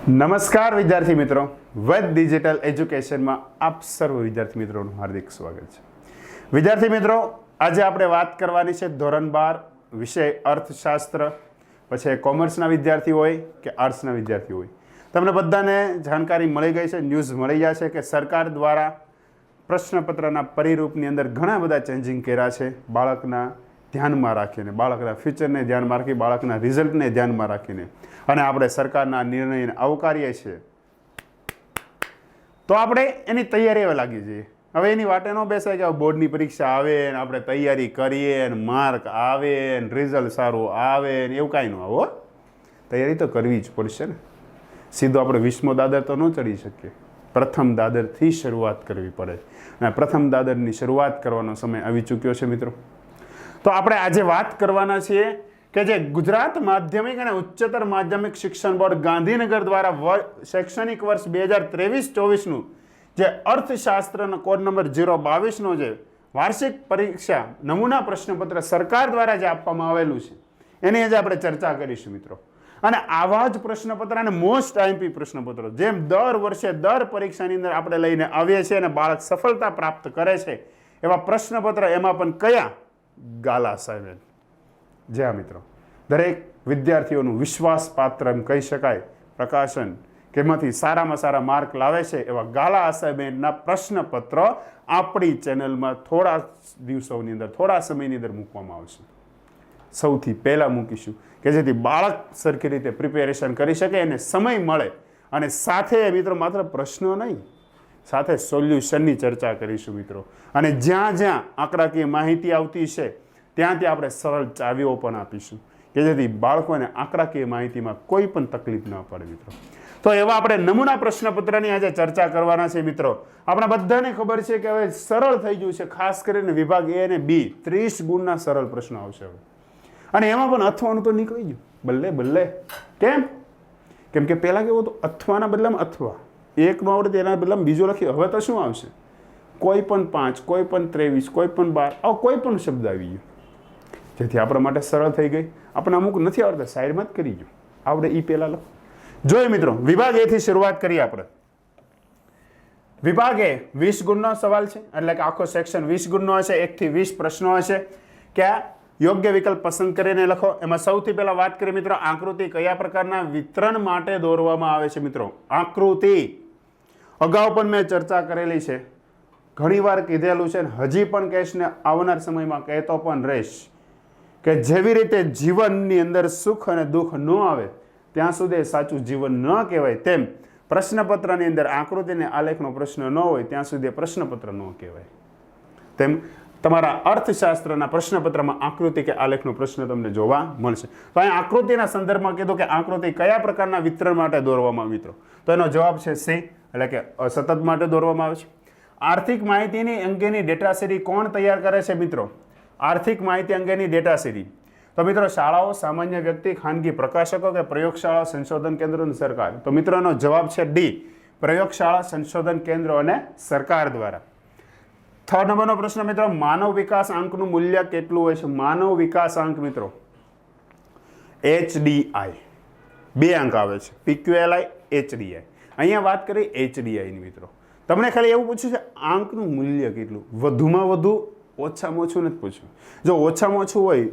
નમસ્કાર વિદ્યાર્થી મિત્રો, વેદ ડિજિટલ એજ્યુકેશનમાં આપ સર્વ વિદ્યાર્થી મિત્રોનું હાર્દિક સ્વાગત છે. વિદ્યાર્થી મિત્રો, આજે આપણે વાત કરવાની છે ધોરણ 12 વિષય અર્થશાસ્ત્ર. પછી કોમર્સના વિદ્યાર્થી હોય કે આર્ટ્સના વિદ્યાર્થી હોય, તમને બધાને જાણકારી મળી ગઈ છે, ન્યૂઝ મળી ગયા છે કે સરકાર દ્વારા પ્રશ્નપત્રના પરિરૂપની અંદર ઘણા બધા ચેન્જિંગ કર્યા છે. બાળકના ધ્યાનમાં રાખીને, બાળકના ફ્યુચરને ધ્યાનમાં રાખી, બાળકના રિઝલ્ટને ધ્યાનમાં રાખીને, અને આપણે સરકારના નિર્ણયને આવકારીએ છીએ. તો આપણે એની તૈયારીઓ લાગી જઈએ. હવે એની વાટે ન બેસાય કે બોર્ડની પરીક્ષા આવે ને આપણે તૈયારી કરીએ ને માર્ક આવે ને રિઝલ્ટ સારું આવે ને એવું કાંઈ ન આવો. તૈયારી તો કરવી જ પડશે ને. સીધો આપણે 20મો દાદર તો ન ચડી શકીએ. પ્રથમ દાદરથી શરૂઆત કરવી પડે, અને પ્રથમ દાદરની શરૂઆત કરવાનો સમય આવી ચૂક્યો છે મિત્રો. તો આપણે આજે વાત કરવાના છીએ કે જે ગુજરાત માધ્યમિક અને ઉચ્ચતર માધ્યમિક શિક્ષણ બોર્ડ ગાંધીનગર દ્વારા શૈક્ષણિક વર્ષ 2023-24નું જે અર્થશાસ્ત્રના કોડ નંબર 022નો જે વાર્ષિક પરીક્ષા નમૂના પ્રશ્નપત્ર સરકાર દ્વારા જે આપવામાં આવેલું છે એની આજે આપણે ચર્ચા કરીશું મિત્રો. અને આવા જ પ્રશ્નપત્ર અને મોસ્ટ આઈએમપી પ્રશ્નપત્રો જેમ દર વર્ષે દર પરીક્ષાની અંદર આપણે લઈને આવીએ છીએ અને બાળક સફળતા પ્રાપ્ત કરે છે, એવા પ્રશ્નપત્ર એમાં પણ કયા ગાલા અસાઇનમેન્ટ. જ્યાં મિત્રો દરેક વિદ્યાર્થીઓનું વિશ્વાસપાત્ર એમ કહી શકાય પ્રકાશન કે એમાંથી સારામાં સારા માર્ક લાવે છે એવા ગાલા અસાઇનમેન્ટના પ્રશ્નપત્ર આપણી ચેનલમાં થોડા દિવસોની અંદર, થોડા સમયની અંદર મૂકવામાં આવશે. સૌથી પહેલાં મૂકીશું કે જેથી બાળક સરખી રીતે પ્રિપેરેશન કરી શકે અને સમય મળે, અને સાથે મિત્રો માત્ર પ્રશ્નો નહીં, સાથે સોલ્યુશનની ચર્ચા કરીશું મિત્રો. અને જ્યાં જ્યાં આંકડાકીય માહિતી આવતી છે ત્યાં આપણે સરળ ચાવીઓ પણ આપીશું કે જેથી બાળકોને આંકડાકીય માહિતીમાં કોઈ પણ તકલીફ ન પડે મિત્રો. તો એવા આપણે નમૂના પ્રશ્નપત્રની આજે ચર્ચા કરવાના છે મિત્રો. આપણે બધાને ખબર છે કે હવે સરળ થઈ ગયું છે, ખાસ કરીને વિભાગ એ અને બી 30 ગુણના સરળ પ્રશ્નો આવશે હવે. અને એમાં પણ અથવાનું તો નીકળી ગયું બલ્લે બલ્લે. કેમ કે પહેલાં કેવું હતું, અથવાના બદલામાં અથવા એકનો આવડે એના બદલામાં બીજો લખી. હવે તો શું આવશે? કોઈ પણ 5, કોઈ પણ 23, કોઈ પણ 12, આવો કોઈ પણ શબ્દ આવી ગયો, જેથી આપણા માટે સરળ થઈ ગઈ. આપણે અમુક નથી આવડતા, સાઈડમાં જ કરી ગયો, આવડે એ પહેલાં લખો. જોઈએ મિત્રો, વિભાગ એ થી શરૂઆત કરીએ આપણે. વિભાગ એ 20 ગુણનો સવાલ છે, એટલે કે આખો સેક્શન 20 ગુણનો હશે. 1 થી 20 પ્રશ્નો હશે કે યોગ્ય વિકલ્પ પસંદ કરીને લખો. એમાં સૌથી પહેલા વાત કરીએ મિત્રો, આકૃતિ કયા પ્રકારના વિતરણ માટે દોરવામાં આવે છે મિત્રો. આકૃતિ અગાઉ પણ મેં ચર્ચા કરેલી છે, ઘણી વાર કીધેલું છે, હજી પણ કહીશ ને આવનાર સમયમાં કહેતો પણ રહીશ કે જેવી રીતે જીવનની અંદર સુખ અને દુઃખ ન આવે ત્યાં સુધી સાચું જીવન ન કહેવાય, તેમ પ્રશ્નપત્રની અંદર આકૃતિ અને આલેખનો પ્રશ્ન ન હોય ત્યાં સુધી પ્રશ્નપત્ર ન કહેવાય. તેમ તમારા અર્થશાસ્ત્રના પ્રશ્નપત્રમાં આકૃતિ કે આલેખનો પ્રશ્ન તમને જોવા મળશે. તો અહીં આકૃતિના સંદર્ભમાં કીધું કે આકૃતિ કયા પ્રકારના વિતરણ માટે દોરવામાં આવે મિત્રો, તો એનો જવાબ છે સી, એટલે કે સતત માટે દોરવામાં આવે છે. આર્થિક માહિતીની અંગેની ડેટા સીરી કોણ તૈયાર કરે છે મિત્રો? આર્થિક માહિતી અંગેની ડેટા સીરી તો મિત્રો શાળાઓ, સામાન્ય વ્યક્તિ, ખાનગી પ્રકાશકો કે પ્રયોગશાળા, સંશોધન કેન્દ્રો અને સરકાર. તો મિત્રોનો જવાબ છે ડી, પ્રયોગશાળા, સંશોધન કેન્દ્રો અને સરકાર દ્વારા. 3 નંબરનો પ્રશ્ન મિત્રો, માનવ વિકાસ આંકનું મૂલ્ય કેટલું હોય છે? માનવ વિકાસ આંક મિત્રો HDI 2 અંક આવે છે, PQLI, HDI. અહીંયા વાત કરી HDIની મિત્રો. તમને ખાલી એવું પૂછ્યું છે આંકનું મૂલ્ય કેટલું, વધુમાં વધુ, ઓછામાં ઓછું નથી પૂછ્યું. જો ઓછામાં ઓછું હોય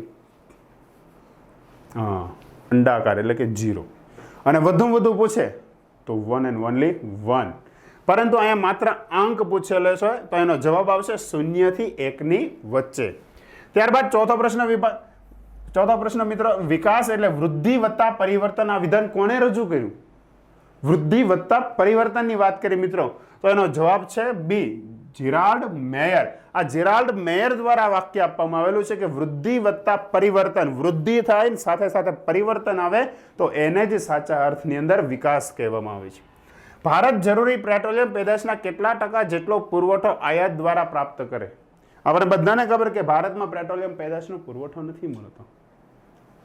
અંડાકાર એટલે કે 0, અને વધુમાં વધુ પૂછે તો 1 and only 1. પરંતુ અહીંયા માત્ર આંક પૂછેલો છે, તો એનો જવાબ આવશે 0 થી 1 ની વચ્ચે. ત્યારબાદ ચોથો પ્રશ્ન મિત્રો, વિકાસ એટલે વૃદ્ધિ વત્તા પરિવર્તન આ વિધાન કોણે રજૂ કર્યું? વૃદ્ધિ વત્તા પરિવર્તનની વાત કરી મિત્રો, તો એનો જવાબ છે બી, જેરાલ્ડ મેયર. આ જેરાલ્ડ મેયર દ્વારા વાક્ય આપવામાં આવેલું છે કે વૃદ્ધિ વત્તા પરિવર્તન, વૃદ્ધિ થાય ને સાથે સાથે પરિવર્તન આવે તો એને જ સાચા અર્થની અંદર વિકાસ કહેવામાં આવે છે. ભારત જરૂરી પેટ્રોલિયમ પેદાશના કેટલા ટકા જેટલો પુરવઠો આયાત દ્વારા પ્રાપ્ત કરે? આપણે બધાને ખબર કે ભારતમાં પેટ્રોલિયમ પેદાશનો પુરવઠો નથી મળતો.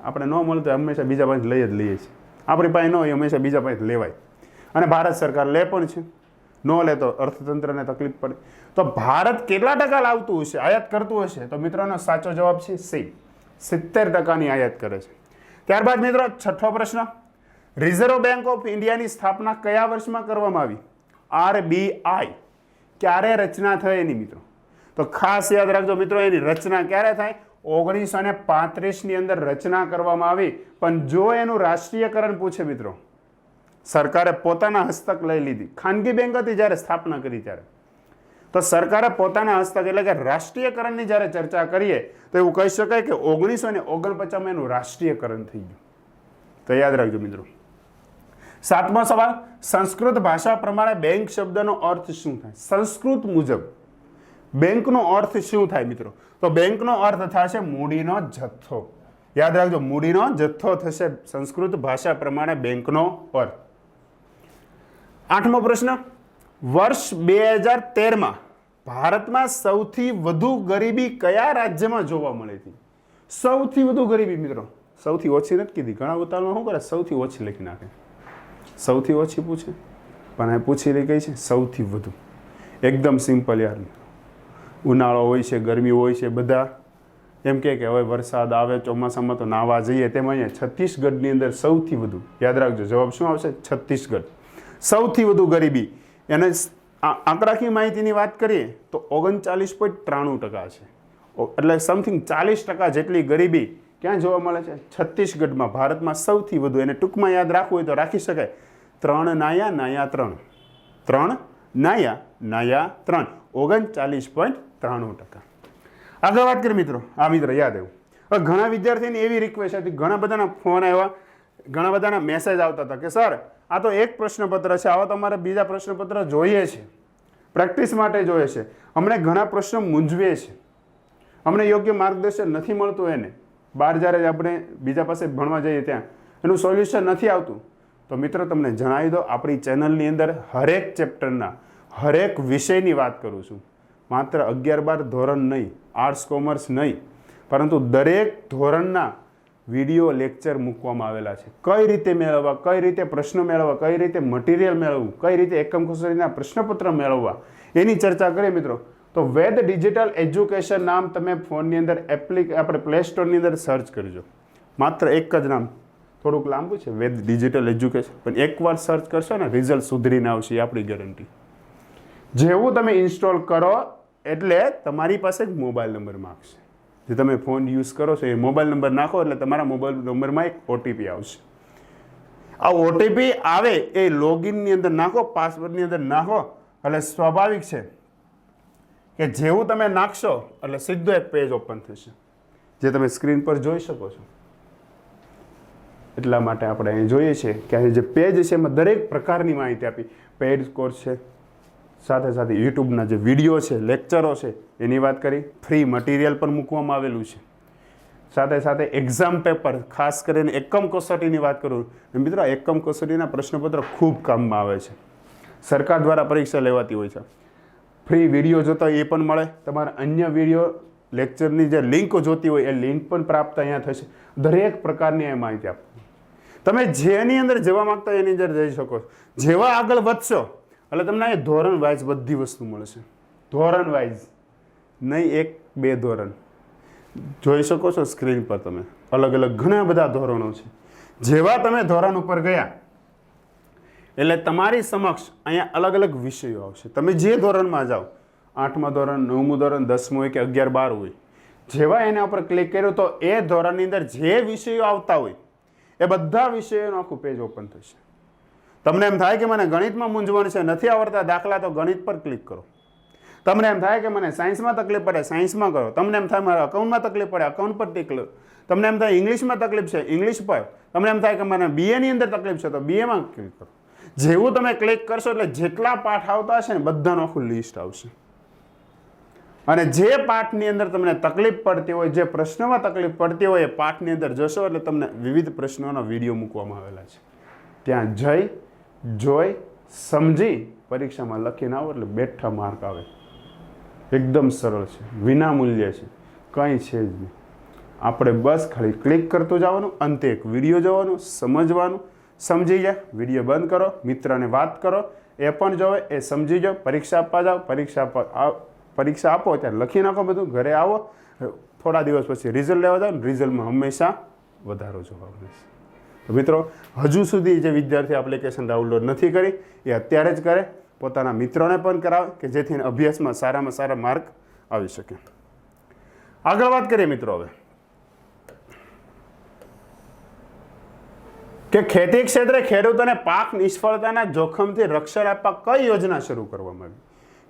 આપણે ન મળતો હંમેશા બીજા પાસે લઈ જ લઈએ છીએ. આપણી પાસે ન હોય હંમેશા બીજા પાસે લેવાય, અને ભારત સરકાર લે પણ છે. ન લે તો અર્થતંત્રને તકલીફ પડે. તો ભારત કેટલા ટકા લાવતું હશે, આયાત કરતું હશે? તો મિત્રોનો સાચો જવાબ છે સી, 70% આયાત કરે છે. ત્યારબાદ મિત્રો 6થો પ્રશ્ન, રિઝર્વ બેંક ઓફ ઇન્ડિયાની સ્થાપના કયા વર્ષમાં કરવામાં આવી? RBI ક્યારે રચના થઈ એની મિત્રો? તો ખાસ યાદ રાખજો મિત્રો, એની રચના ક્યારે થાય? 1935 ની અંદર રચના કરવામાં આવી. પણ જો એનું રાષ્ટ્રીયકરણ પૂછે મિત્રો, સરકારે પોતાના હસ્તક લઈ લીધી. ખાનગી બેંક હતી જ્યારે સ્થાપના કરી ત્યારે, તો સરકારે પોતાના હસ્તક એટલે કે રાષ્ટ્રીયકરણની જ્યારે ચર્ચા કરીએ તો એવું કહી શકાય કે 1949 એનું રાષ્ટ્રીયકરણ થઈ ગયું. તો યાદ રાખજો મિત્રો. 7મો સવાલ, સંસ્કૃત ભાષા પ્રમાણે બેંક શબ્દનો અર્થ શું થાય? સંસ્કૃત મુજબ બેંકનો અર્થ શું થાય મિત્રો? તો બેંકનો અર્થ થશે મૂડીનો જથ્થો. યાદ રાખજો, મૂડીનો જથ્થો થશે સંસ્કૃત ભાષા પ્રમાણે બેંકનો અર્થ. 8મો પ્રશ્ન, વર્ષ 2013માં ભારતમાં સૌથી વધુ ગરીબી કયા રાજ્યમાં જોવા મળી હતી? સૌથી વધુ ગરીબી મિત્રો, સૌથી ઓછી નથી કીધી. ઘણા ઉતાવળમાં શું કરે, સૌથી ઓછી લખી નાખે. સૌથી ઓછી પૂછે પણ આ પૂછી રહી કઈ છે? સૌથી વધુ. એકદમ સિમ્પલ યાર. ઉનાળો હોય છે, ગરમી હોય છે, બધા એમ કે હવે વરસાદ આવે ચોમાસામાં તો નાહવા જઈએ, તેમાં અહીંયા છત્તીસગઢની અંદર સૌથી વધુ. યાદ રાખજો, જવાબ શું આવશે? છત્તીસગઢ. સૌથી વધુ ગરીબી. એને આંકડાકીય માહિતીની વાત કરીએ તો 39.93% છે. એટલે સમથિંગ 40% જેટલી ગરીબી ક્યાં જોવા મળે છે? છત્તીસગઢમાં. ભારતમાં સૌથી વધુ. એને ટૂંકમાં યાદ રાખવું હોય તો રાખી શકાય. 3 નાયા નાયા 3. 3 નાયા નાયા 3. 39.93%. આગળ વાત કરીએ મિત્રો. આ મિત્રો યાદ આવ્યું. હવે ઘણા વિદ્યાર્થીની એવી રિક્વેસ્ટ હતી, ઘણા બધાના ફોન આવ્યા, ઘણા બધાના મેસેજ આવતા હતા કે સર આ તો એક પ્રશ્નપત્ર છે, આવા તમારે બીજા પ્રશ્નપત્ર જોઈએ છે, પ્રેક્ટિસ માટે જોઈએ છે. અમને ઘણા પ્રશ્નો મૂંઝવે છે, અમને યોગ્ય માર્ગદર્શન નથી મળતું. એને બહાર જ્યારે આપણે બીજા પાસે ભણવા જઈએ ત્યાં એનું સોલ્યુશન નથી આવતું. તો મિત્રો તમને જણાવી દો, આપણી ચેનલની અંદર હરેક ચેપ્ટરના હરેક વિષયની વાત કરું છું. માત્ર 11-12 ધોરણ નહીં, આર્ટ્સ કોમર્સ નહીં, પરંતુ દરેક ધોરણના વિડીયો લેક્ચર મૂકવામાં આવેલા છે. કઈ રીતે મેળવવા, કઈ રીતે પ્રશ્નો મેળવવા, કઈ રીતે મટીરિયલ મેળવવું, કઈ રીતે એકમ કસોટીના પ્રશ્નપત્ર મેળવવા, એની ચર્ચા કરીએ મિત્રો. તો વેદ ડિજિટલ એજ્યુકેશન નામ તમે ફોનની અંદર આપણે પ્લે સ્ટોરની અંદર સર્ચ કરજો. માત્ર એક જ નામ, થોડુંક લાંબુ છે, વેદ ડિજિટલ એજ્યુકેશન, પણ એકવાર સર્ચ કરશો ને રિઝલ્ટ સુધરીને આવશે, એ આપણી ગેરંટી. જેવું તમે ઇન્સ્ટોલ કરો એટલે તમારી પાસે એક મોબાઈલ નંબર માગશે. જે તમે ફોન યુઝ કરો છો એ મોબાઈલ નંબર નાખો એટલે તમારા મોબાઈલ નંબરમાં એક OTP આવશે. આ OTP આવે એ લોગિનની અંદર નાખો, પાસવર્ડની અંદર નાખો એટલે સ્વાભાવિક છે કે જેવું તમે નાખશો એટલે સીધું એક પેજ ઓપન થશે, જે તમે સ્ક્રીન પર જોઈ શકો છો. એટલા માટે આપણે અહીં જોઈએ છીએ કે આ જે પેજ છે એમાં દરેક પ્રકારની માહિતી આપી. પેડ કોર્સ છે, સાથે સાથે યુટ્યુબના જે વિડીયો છે, લેક્ચરો છે એની વાત કરી. ફ્રી મટીરિયલ પણ મૂકવામાં આવેલું છે. સાથે સાથે એક્ઝામ પેપર, ખાસ કરીને એકમ કસોટીની વાત કરું મિત્રો, એકમ કસોટીના પ્રશ્નપત્ર ખૂબ કામમાં આવે છે. સરકાર દ્વારા પરીક્ષા લેવાતી હોય છે. ફ્રી વિડીયો જોતા હોય એ પણ મળે. તમારે અન્ય વિડીયો લેક્ચરની જે લિંક જોતી હોય એ લિંક પણ પ્રાપ્ત અહીંયા થશે. દરેક પ્રકારની એ માહિતી આપવી. તમે જેની અંદર જવા માગતા હોય એની અંદર જઈ શકો છો. જેવા આગળ વધશો એટલે તમને એ ધોરણ વાઇઝ બધી વસ્તુ મળશે. ધોરણ વાઇઝ નહીં, 1-2 ધોરણ જોઈ શકો છો સ્ક્રીન પર. તમે અલગ અલગ ઘણા બધા ધોરણો છે. જેવા તમે ધોરણ ઉપર ગયા એટલે તમારી સમક્ષ અહીંયા અલગ અલગ વિષયો આવશે. તમે જે ધોરણમાં જાઓ, 8મા ધોરણ, 9મું ધોરણ, 10મું હોય કે 11-12 હોય, જેવા એના ઉપર ક્લિક કર્યું તો એ ધોરણની અંદર જે વિષયો આવતા હોય એ બધા વિષયોનું આખું પેજ ઓપન થશે. તમને એમ થાય કે મને ગણિતમાં મૂંઝવણ છે, નથી આવડતા દાખલા, તો ગણિત પર ક્લિક કરો. તમને એમ થાય કે મને સાયન્સમાં તકલીફ પડે, સાયન્સમાં કરો. તમને એમ થાય મારે અકાઉન્ટમાં તકલીફ પડે, અકાઉન્ટ પર ક્લિક કરો. તમને એમ થાય ઇંગ્લિશમાં તકલીફ છે, ઇંગ્લિશ પર. તમને એમ થાય કે મને BAની અંદર તકલીફ છે, તો BAમાં ક્લિક કરો. જેવું તમે ક્લિક કરશો એટલે જેટલા પાઠ આવતા હશે ને બધાનું આખું લિસ્ટ આવશે. અને જે પાઠની અંદર તમને તકલીફ પડતી હોય, જે પ્રશ્નમાં તકલીફ પડતી હોય, એ પાઠની અંદર જશો એટલે તમને વિવિધ પ્રશ્નોના વિડીયો મૂકવામાં આવેલા છે. ત્યાં જઈ જોઈ સમજી પરીક્ષામાં લખીને આવો એટલે બેઠા માર્ક આવે. એકદમ સરળ છે, વિના મૂલ્ય છે, કંઈ છે જ નહીં. આપણે બસ ખાલી ક્લિક કરતું જવાનું, અંતે એક વિડીયો જોવાનું, સમજવાનું. સમજી ગયા, વિડીયો બંધ કરો, મિત્રને વાત કરો, એ પણ જોવે, એ સમજી જાઓ. પરીક્ષા આપવા જાઓ, પરીક્ષા આપો ત્યારે લખી નાખો બધું, ઘરે આવો, થોડા દિવસ પછી રિઝલ્ટ લેવા જાઓ. રિઝલ્ટમાં હંમેશા વધારો જોવા મળે છે. તો મિત્રો હજુ સુધી જે વિદ્યાર્થી એપ્લિકેશન ડાઉનલોડ નથી કરી એ અત્યારે જ કરે, પોતાના મિત્રોને પણ કરાવે કે જેથી અભ્યાસમાં સારામાં સારા માર્ક આવી શકે. આગળ વાત કરીએ મિત્રો હવે કે ખેતી ક્ષેત્રે ખેડૂતોને પાક નિષ્ફળતાના જોખમથી રક્ષણ આપવા કઈ યોજના શરૂ કરવામાં આવી?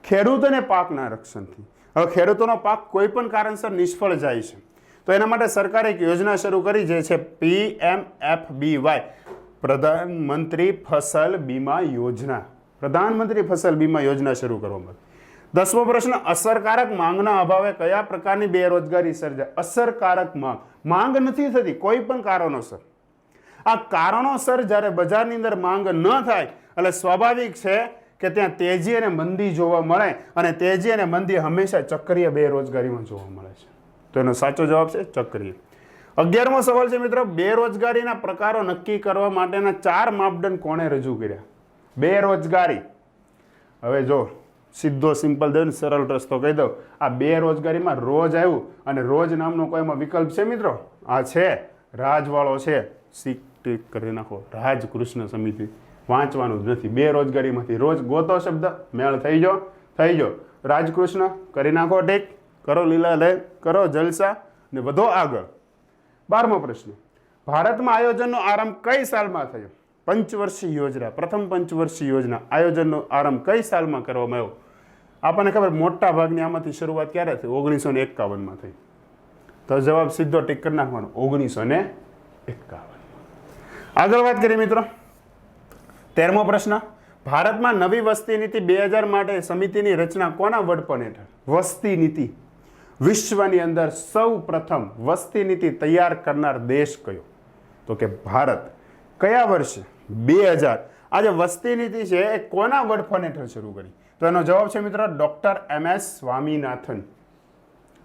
ખેડૂતોને પાકના રક્ષણથી. હવે ખેડૂતોનો પાક કોઈ પણ કારણસર નિષ્ફળ જાય છે તો એના માટે સરકારે એક યોજના શરૂ કરી જે છે PMFBY, પ્રધાનમંત્રી ફસલ બીમા યોજના. પ્રધાનમંત્રી ફસલ બીમા યોજના શરૂ કરવામાં આવી. 10મો પ્રશ્ન, અસરકારક માંગના અભાવે કયા પ્રકારની બેરોજગારી સર્જાય? અસરકારક માંગ નથી થતી કોઈ પણ કારણોસર. આ કારણોસર જ્યારે બજારની અંદર માંગ ન થાય એટલે સ્વાભાવિક છે કે ત્યાં તેજી અને મંદી જોવા મળે, અને તેજી અને મંદી હંમેશા ચક્રીય બેરોજગારીમાં જોવા મળે છે. તો એનો સાચો જવાબ છે ચક્રીય. 11મો સવાલ છે મિત્રો, બેરોજગારીના પ્રકારો નક્કી કરવા માટેના 4 માપદંડ કોણે રજૂ કર્યા? બેરોજગારી, હવે જો સીધો સિમ્પલ દઉં સરળ રસ્તો કહી દઉં, આ બેરોજગારીમાં રોજ આવ્યું અને રોજ નામનો કોઈ એમાં વિકલ્પ છે મિત્રો? આ છે, રાજવાળો છે, ટીક કરી નાખો, રાજકૃષ્ણ સમિતિ. વાંચવાનું જ નથી. બેરોજગારીમાંથી રોજ ગોતો શબ્દ, મેળ થઈ ગયો. રાજકૃષ્ણ કરી નાખો ટીક, કરો લીલા લય, કરો જલસા ને વધો આગળ. 12મો પ્રશ્ન, ભારતમાં આયોજનનો આરંભ કઈ સાલમાં થયો? પંચવર્ષીય યોજના, પ્રથમ પંચવર્ષીય યોજના આયોજનનો આરંભ કઈ સાલમાં કરવામાં આવ્યો? આપણને ખબર મોટા ભાગની આમાંથી શરૂઆત ક્યારે થઈ? 1951માં થઈ. તો જવાબ સીધો ટીક કરી નાખવાનો, 1951. આગળ વાત કરીએ મિત્રો 13મો પ્રશ્ન, ભારતમાં નવી વસ્તી નીતિ 2000 માટે સમિતિની રચના કોના વડપણ હેઠળ? વસ્તી નીતિ. વિશ્વની અંદર સૌ પ્રથમ વસ્તી નીતિ તૈયાર કરનાર દેશ કયો? તો કે ભારત. કયા વર્ષે? 2000. આ જે વસ્તી નીતિ છે એ કોના વડપણ હેઠળ શરૂ કરી? તો એનો જવાબ છે મિત્રો ડોક્ટર MS સ્વામીનાથન.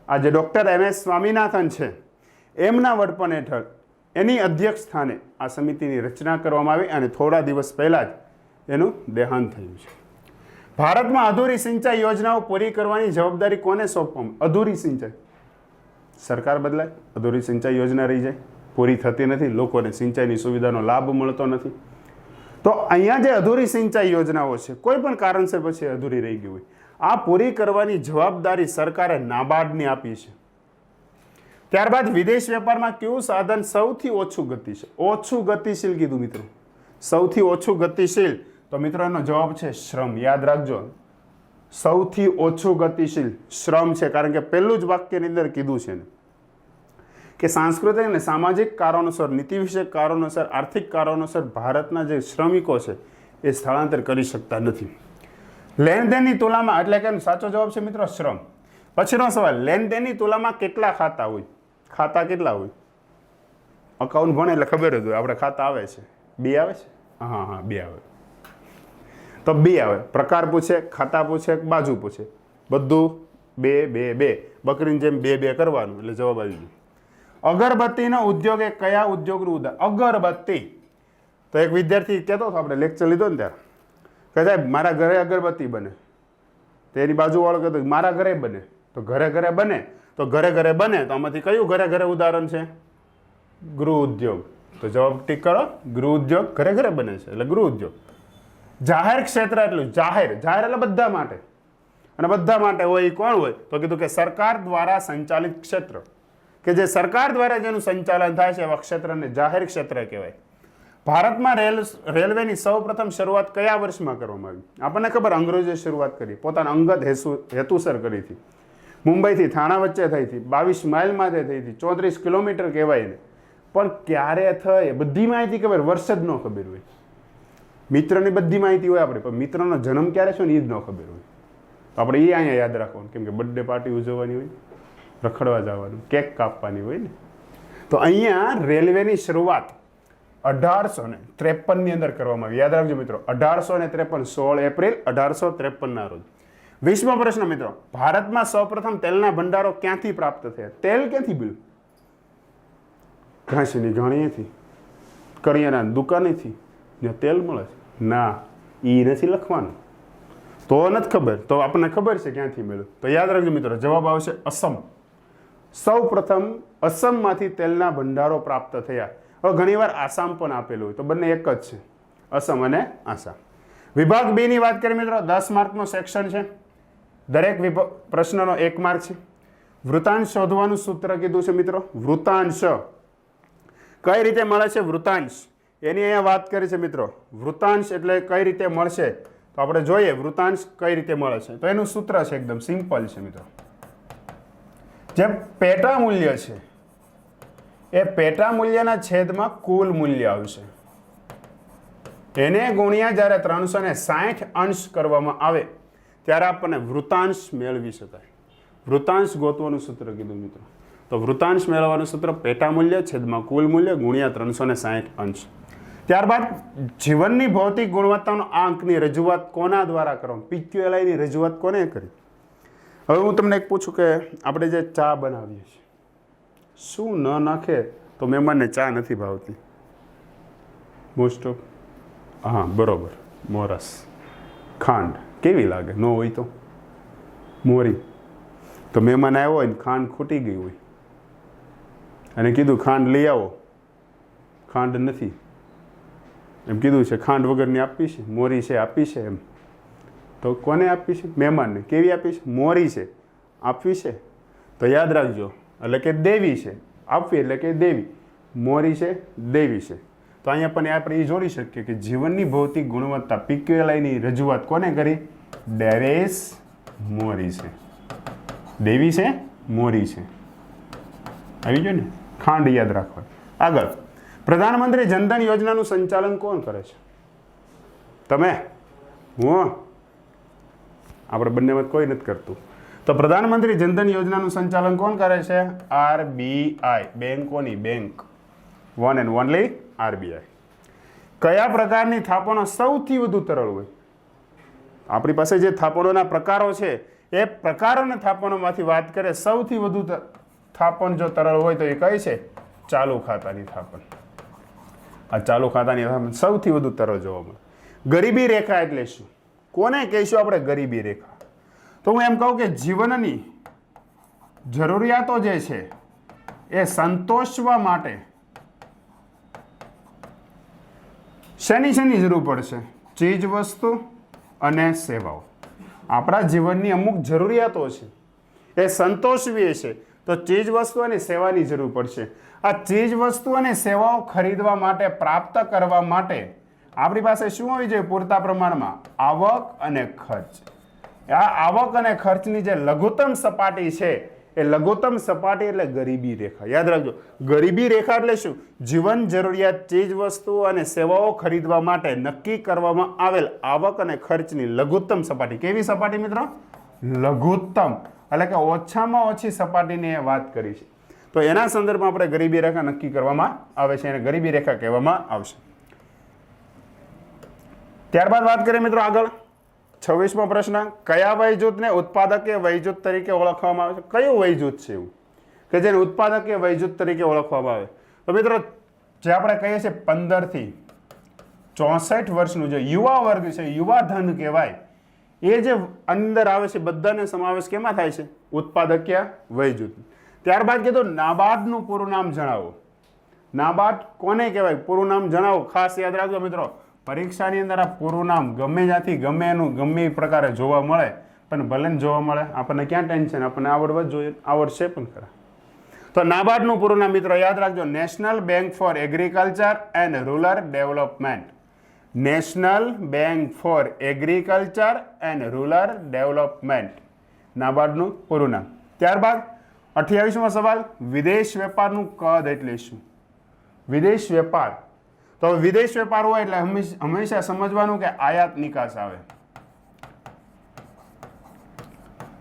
આ જે ડોક્ટર MS સ્વામીનાથન છે એમના વડપણ હેઠળ, એની અધ્યક્ષ સ્થાને આ સમિતિની રચના કરવામાં આવી અને થોડા દિવસ પહેલા જ એનું દેહાંત થયું છે. ભારતમાં અધૂરી સિંચાઈ યોજનાઓ પૂરી કરવાની જવાબદારી કોને સોંપવામાં? અધૂરી સિંચાઈ, સરકાર બદલાય, અધૂરી સિંચાઈ યોજના રહી જાય, પૂરી થતી નથી, લોકોને સિંચાઈની સુવિધાનો લાભ મળતો નથી. તો અહીંયા જે અધૂરી સિંચાઈ યોજનાઓ છે કોઈ પણ કારણસર પછી અધૂરી રહી ગઈ હોય, આ પૂરી કરવાની જવાબદારી સરકારે નાબાર્ડને આપી છે. ત્યારબાદ વિદેશ વેપારમાં કયું સાધન સૌથી ઓછું ગતિશીલ? ઓછું ગતિશીલ કીધું મિત્રો, સૌથી ઓછું ગતિશીલ. તો મિત્રો એનો જવાબ છે શ્રમ. યાદ રાખજો, સૌથી ઓછું ગતિશીલ શ્રમ છે, કારણ કે પહેલું જ વાક્યની અંદર કીધું છે કે સાંસ્કૃતિક અને સામાજિક કારણોસર, નીતિ વિષયક કારણોસર, આર્થિક કારણોસર ભારતના જે શ્રમિકો છે એ સ્થળાંતર કરી શકતા નથી. લેણદેણની તુલનામાં, એટલે કે સાચો જવાબ છે મિત્રો શ્રમ. પછીનો સવાલ, લેણદેણની તુલનામાં કેટલા ખાતા હોય? ખાતા કેટલા હોય? અકાઉન્ટ ભણે એટલે ખબર જ હોય આપણે, ખાતા આવે છે 2 આવે છે? હા 2 આવે. તો 2 આવે. પ્રકાર પૂછે, ખાતા પૂછે, બાજુ પૂછે, બધું 2 2 2. બકરીની જેમ 2 2 કરવાનું એટલે જવાબ આવી ગયો. અગરબત્તીનો ઉદ્યોગ એ કયા ઉદ્યોગનું ઉદાહરણ? અગરબત્તી. તો એક વિદ્યાર્થી કહેતો હતો, આપણે લેક્ચર લીધો ને ત્યારે, કે સાહેબ મારા ઘરે અગરબત્તી બને. તો એની બાજુવાળો કહેતો મારા ઘરે બને. તો ઘરે ઘરે બને, તો ઘરે ઘરે બને તો આમાંથી કયું ઘરે ઘરે ઉદાહરણ છે? ગૃહ ઉદ્યોગ. તો જવાબ ટીક કરો, ગૃહ ઉદ્યોગ ઘરે ઘરે બને છે એટલે ગૃહ ઉદ્યોગ. જાહેર ક્ષેત્ર એટલું, જાહેર એટલે બધા માટે, અને બધા માટે હોય એ કોણ હોય? તો કીધું કે સરકાર દ્વારા સંચાલિત ક્ષેત્ર, કે જે સરકાર દ્વારા જેનું સંચાલન થાય છે એવા ક્ષેત્રને જાહેર ક્ષેત્ર કહેવાય. ભારતમાં રેલવેની સૌ પ્રથમ શરૂઆત કયા વર્ષમાં કરવામાં આવી? આપણને ખબર, અંગ્રેજોએ શરૂઆત કરી, પોતાના અંગત હેતુસર કરી હતી. મુંબઈથી થાણા વચ્ચે થઈ હતી, 22 માઇલમાં થઈ હતી, 34 કિલોમીટર કહેવાય ને. પણ ક્યારે થઈ બધી માહિતી ખબર, વર્ષ જ ન ખબર હોય. મિત્રની બધી માહિતી હોય આપણે, પણ મિત્રનો જન્મ ક્યારે છે ને એ જ ન ખબર હોય. તો આપણે એ અહીંયા યાદ રાખવાનું, કેમ કે બર્થડે પાર્ટી ઉજવવાની હોય, રખડવા જવાનું, કેક કાપવાની હોય ને. તો અહીંયા રેલવેની શરૂઆત 1853 ની અંદર કરવામાં આવી. યાદ રાખજો મિત્રો, 1853, 16 એપ્રિલ 1853 રોજ. 20મો પ્રશ્ન મિત્રો, ભારતમાં સૌપ્રથમ તેલના ભંડારો ક્યાંથી પ્રાપ્ત થયા? તેલ ક્યાંથી મળ્યું? ઘાસીની ઘાણીએથી, કરિયાણાની દુકાનેથી જ્યાં તેલ મળે છે? ના, એ નથી લખવાનું, તો નથી ખબર. તો આપણને ખબર છે ક્યાંથી મળ્યું. તો યાદ રાખજો મિત્રો, જવાબ આવશે અસમ. સૌ પ્રથમ અસમમાંથી તેલના ભંડારો પ્રાપ્ત થયા. હવે ઘણીવાર આસામ પણ આપેલું હોય, તો બંને એક જ છે, અસમ અને આસામ. વિભાગ બી ની વાત કરીએ મિત્રો, 10 માર્કનો સેક્શન છે, દરેક પ્રશ્નનો 1 માર્ક છે. વૃતાંશ શોધવાનું સૂત્ર કીધું છે મિત્રો. વૃતાંશ કઈ રીતે મળે છે? વૃતાંશ એની અહીંયા વાત કરી છે મિત્રો. વૃતાંશ એટલે કઈ રીતે મળશે, તો આપણે જોઈએ વૃતાંશ કઈ રીતે મળે છે. તો એનું સૂત્ર છે એકદમ સિમ્પલ છે મિત્રો. જે પેટા મૂલ્ય છે એ પેટા મૂલ્યના છેદમાં કુલ મૂલ્ય આવશે, એને ગુણ્યા જ્યારે 360 અંશ કરવામાં આવે ત્યારે આપણને વૃતાંશ મેળવી શકાય. વૃતાંશ ગોતવાનું સૂત્ર કીધું મિત્રો. તો વૃતાંશ મેળવવાનું સૂત્ર પેટા મૂલ્ય છેદમાં કુલ મૂલ્ય ગુણ્યા 360 અંશ. ત્યારબાદ જીવનની ભૌતિક ગુણવત્તાનો આંકની રજૂઆત કોના દ્વારા કરવામાં? PQLIની રજૂઆત કોને કરી? હવે હું તમને એક પૂછું કે આપણે જે ચા બનાવીએ છીએ, શું ન નાખે તો મહેમાનને ચા નથી ભાવતી? મોસ્ટ ઓફ હા બરોબર, મોરસ, ખાંડ કેવી લાગે? ન હોય તો મોરી. તો મહેમાન આવ્યો હોય ને ખાંડ ખૂટી ગઈ હોય અને કીધું ખાંડ લઈ આવો, ખાંડ નથી, એમ કીધું છે ખાંડ વગરની આપી છે, મોરી છે આપી છે, એમ તો કોને આપી છે? મહેમાનને. કેવી આપી છે? મોરી છે આપવી છે. તો યાદ રાખજો, એટલે કે દેવી છે, આપવી એટલે કે દેવી, મોરી છે દેવી છે. તો અહીંયા પણ આપણે એ જોડી શકીએ કે જીવનની ભૌતિક ગુણવત્તા PQLIની રજૂઆત કોને કરી? ડેવિસ મોરી છે. દેવી છે, મોરી છે. આવી ગયો ને? ખાંડ યાદ રાખવા. આગળ, પ્રધાનમંત્રી જનધન યોજનાનું સંચાલન કોણ કરે છે? તમે? હું? આપણે બંનેમાં કોઈ નથી કરતું. તો પ્રધાનમંત્રી જનધન યોજનાનું સંચાલન કોણ કરે છે? RBI. બેંકોની bank, one and only RBI. કયા પ્રકારની થાપણો સૌથી વધુ તરલ હોય? આપણી પાસે જે થાપણોના પ્રકારો છે એ પ્રકારોના થાપણોમાંથી વાત કરે, સૌથી વધુ થાપણ જો તરલ હોય તો એ કઈ છે? ચાલુ ખાતાની થાપણ. આ ચાલુ ખાતાની થાપણ સૌથી વધુ તરલ જોવા મળે. ગરીબી રેખા એટલે શું? કોને કહીશું આપણે ગરીબી રેખા? તો હું એમ કહું કે જીવનની જરૂરિયાતો જે છે એ સંતોષવા માટે શેની જરૂર પડશે? ચીજ વસ્તુ અને સેવાઓ. આપણા જીવનની અમુક જરૂરિયાતો છે એ સંતોષવી છે, તો ચીજ વસ્તુ અને સેવાની જરૂર પડશે. આ ચીજ વસ્તુ અને સેવાઓ ખરીદવા માટે, પ્રાપ્ત કરવા માટે આપણી પાસે શું હોવી જોઈએ? પૂરતા પ્રમાણમાં આવક અને ખર્ચ. આ આવક અને ખર્ચની જે લઘુત્તમ સપાટી છે એ લઘુત્તમ સપાટી એટલે ગરીબી રેખા. યાદ રાખજો, ગરીબી રેખા એટલે શું? જીવન જરૂરિયાત ચીજ વસ્તુઓ અને સેવાઓ ખરીદવા માટે નક્કી કરવામાં આવેલ આવક અને ખર્ચની લઘુત્તમ સપાટી. કેવી સપાટી મિત્રો? લઘુત્તમ, એટલે કે ઓછામાં ઓછી સપાટીની વાત કરી છે. તો એના સંદર્ભમાં આપણે ગરીબી રેખા નક્કી કરવામાં આવે છે, એને ગરીબી રેખા કહેવામાં આવશે. ત્યારબાદ વાત કરીએ મિત્રો આગળ, 26મો પ્રશ્ન. કયા વય ઉત્પાદકીય વય જૂથ તરીકે ઓળખવામાં આવે છે? કયું વય જૂથ છે એવું કે જેને ઉત્પાદકીય વય જૂથ તરીકે ઓળખવામાં આવે? તો મિત્રો જે આપણે કહીએ છીએ 15 થી 64 વર્ષનું જે યુવા વર્ગ છે, યુવા ધન કહેવાય, એ જે અંદર આવે છે બધાને સમાવેશ કેમાં થાય છે? ઉત્પાદકીય વય જૂથ. ત્યારબાદ કીધું નાબાર્ડનું પૂરું નામ જણાવો. નાબાર્ડ કોને કહેવાય? પૂરું નામ જણાવો. ખાસ યાદ રાખજો મિત્રો, પરીક્ષાની અંદર આ પૂરું નામ ગમે ત્યાંથી ગમે એનું ગમે એ પ્રકારે જોવા મળે, પણ ભલે ને જોવા મળે, આપણને ક્યાં ટેન્શન? આપણને આવડવા જ જોઈએ, આવડશે પણ ખરા. તો નાબાર્ડનું પૂરું નામ મિત્રો યાદ રાખજો, national bank for agriculture and rural development. National bank for agriculture and rural development, નાબાર્ડનું પૂરું નામ. ત્યારબાદ 28મો સવાલ, વિદેશ વેપારનું કદ એટલે શું? વિદેશ વેપાર, તો વિદેશ વેપાર હોય એટલે હંમેશા સમજવાનું કે આયાત નિકાસ આવે.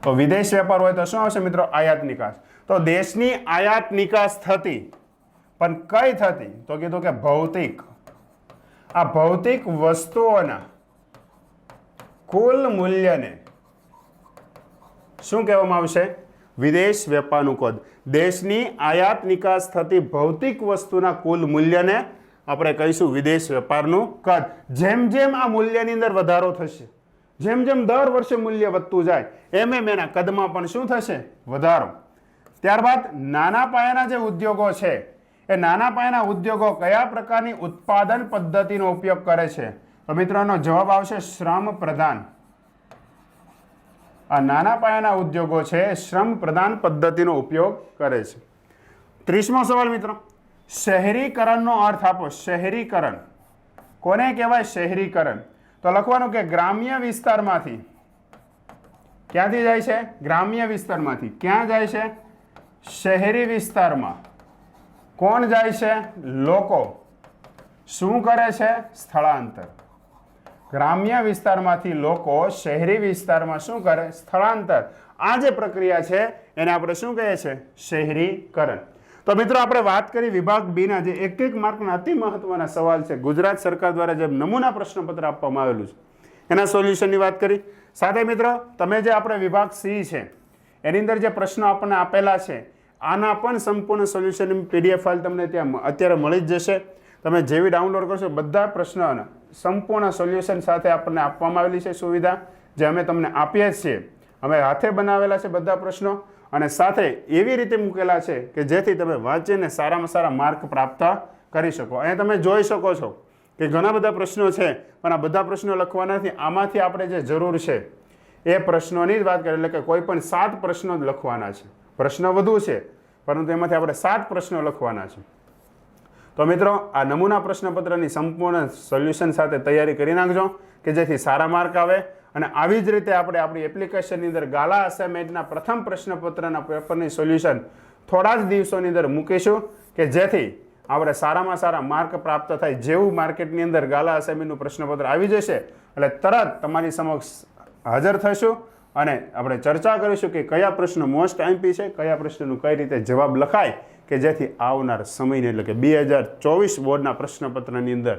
તો વિદેશ વેપાર હોય તો શું આવશે મિત્રો? આયાત નિકાસ. તો દેશની આયાત નિકાસ થતી, પણ કઈ થતી? તો કીધું કે ભૌતિક. આ ભૌતિક વસ્તુઓના કુલ મૂલ્યને શું કહેવામાં આવશે? વિદેશ વેપારનું કદ. દેશની આયાત નિકાસ થતી ભૌતિક વસ્તુના કુલ મૂલ્યને આપણે કહીશું વિદેશ વેપારનું કદ. જેમ જેમ આ મૂલ્યની અંદર વધારો થશે, જેમ જેમ દર વર્ષે મૂલ્ય વધતું જાય, એમ એના કદમાં પણ શું થશે? વધારો. ત્યારબાદ નાના પાયાના જે ઉદ્યોગો છે એ નાના પાયાના ઉદ્યોગો કયા પ્રકારની ઉત્પાદન પદ્ધતિનો ઉપયોગ કરે છે? તો મિત્રોનો જવાબ આવશે શ્રમ પ્રધાન. આ નાના પાયાના ઉદ્યોગો છે શ્રમ પ્રધાન પદ્ધતિનો ઉપયોગ કરે છે. 30મો સવાલ મિત્રો, શહેરીકરણનો અર્થ આપો. શહેરીકરણ કોને કહેવાય? શહેરીકરણ. તો લખવાનું કે ગ્રામ્ય વિસ્તારમાંથી, ક્યાંથી જાય છે? ગ્રામ્ય વિસ્તારમાંથી. ક્યાં જાય છે? શહેરી વિસ્તારમાં. કોણ જાય છે? લોકો. શું કરે છે? સ્થળાંતર. ગ્રામ્ય વિસ્તારમાંથી લોકો શહેરી વિસ્તારમાં શું કરે? સ્થળાંતર. આ જે પ્રક્રિયા છે એને આપણે શું કહીએ છીએ? શહેરીકરણ. તો મિત્રો આપણે વાત કરી વિભાગ બી ના જે એક માર્કના અતિ મહત્વના સવાલ છે, ગુજરાત સરકાર દ્વારા જે નમૂના પ્રશ્નપત્ર આપવામાં આવેલું છે એના સોલ્યુશનની વાત કરી. સાથે મિત્રો તમે જે આપણે વિભાગ સી છે એની અંદર જે પ્રશ્નો આપણને આપેલા છે આના પણ સંપૂર્ણ સોલ્યુશનની પીડીએફ ફાઇલ તમને ત્યાં અત્યારે મળી જ જશે. તમે જેવી ડાઉનલોડ કરશો બધા પ્રશ્નોના સંપૂર્ણ સોલ્યુશન સાથે આપણને આપવામાં આવેલી છે સુવિધા, જે અમે તમને આપીએ છીએ. અમે હાથે બનાવેલા છે બધા પ્રશ્નો અને સાથે એવી રીતે મૂકેલા છે કે જેથી તમે વાંચીને સારામાં સારા માર્ક પ્રાપ્ત કરી શકો. અહીંયા તમે જોઈ શકો છો કે ઘણા બધા પ્રશ્નો છે પણ આ બધા પ્રશ્નો લખવાના નથી. આમાંથી આપણે જે જરૂર છે એ પ્રશ્નોની જ વાત કરીએ, એટલે કે કોઈ પણ 7 પ્રશ્નો જ લખવાના છે. પ્રશ્ન વધુ છે પરંતુ એમાંથી આપણે 7 પ્રશ્નો લખવાના છે. તો મિત્રો આ નમૂના પ્રશ્નપત્રની સંપૂર્ણ સોલ્યુશન સાથે તૈયારી કરી નાખજો કે જેથી સારા માર્ક આવે. અને આવી જ રીતે આપણે આપણી એપ્લિકેશનની અંદર ગાલા અસાઇનમેન્ટના પ્રથમ પ્રશ્નપત્રના પેપરની સોલ્યુશન થોડા જ દિવસોની અંદર મૂકીશું કે જેથી આપણે સારામાં સારા માર્ક પ્રાપ્ત થાય. જેવું માર્કેટની અંદર ગાલા અસાઇનમેન્ટનું પ્રશ્નપત્ર આવી જશે એટલે તરત તમારી સમક્ષ હાજર થશું અને આપણે ચર્ચા કરીશું કે કયા પ્રશ્ન મોસ્ટ આઈએમપી છે, કયા પ્રશ્નનું કઈ રીતે જવાબ લખાય કે જેથી આવનાર સમયને એટલે કે 2024 બોર્ડના પ્રશ્નપત્રની અંદર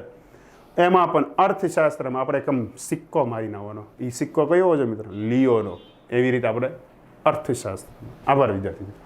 એમાં પણ અર્થશાસ્ત્રમાં આપણે એકમ સિક્કો મારી નાખવાનો. એ સિક્કો કયો છે મિત્રો? લિયોનો. એવી રીતે આપણે અર્થશાસ્ત્ર. આભાર વિદ્યાર્થી મિત્રો.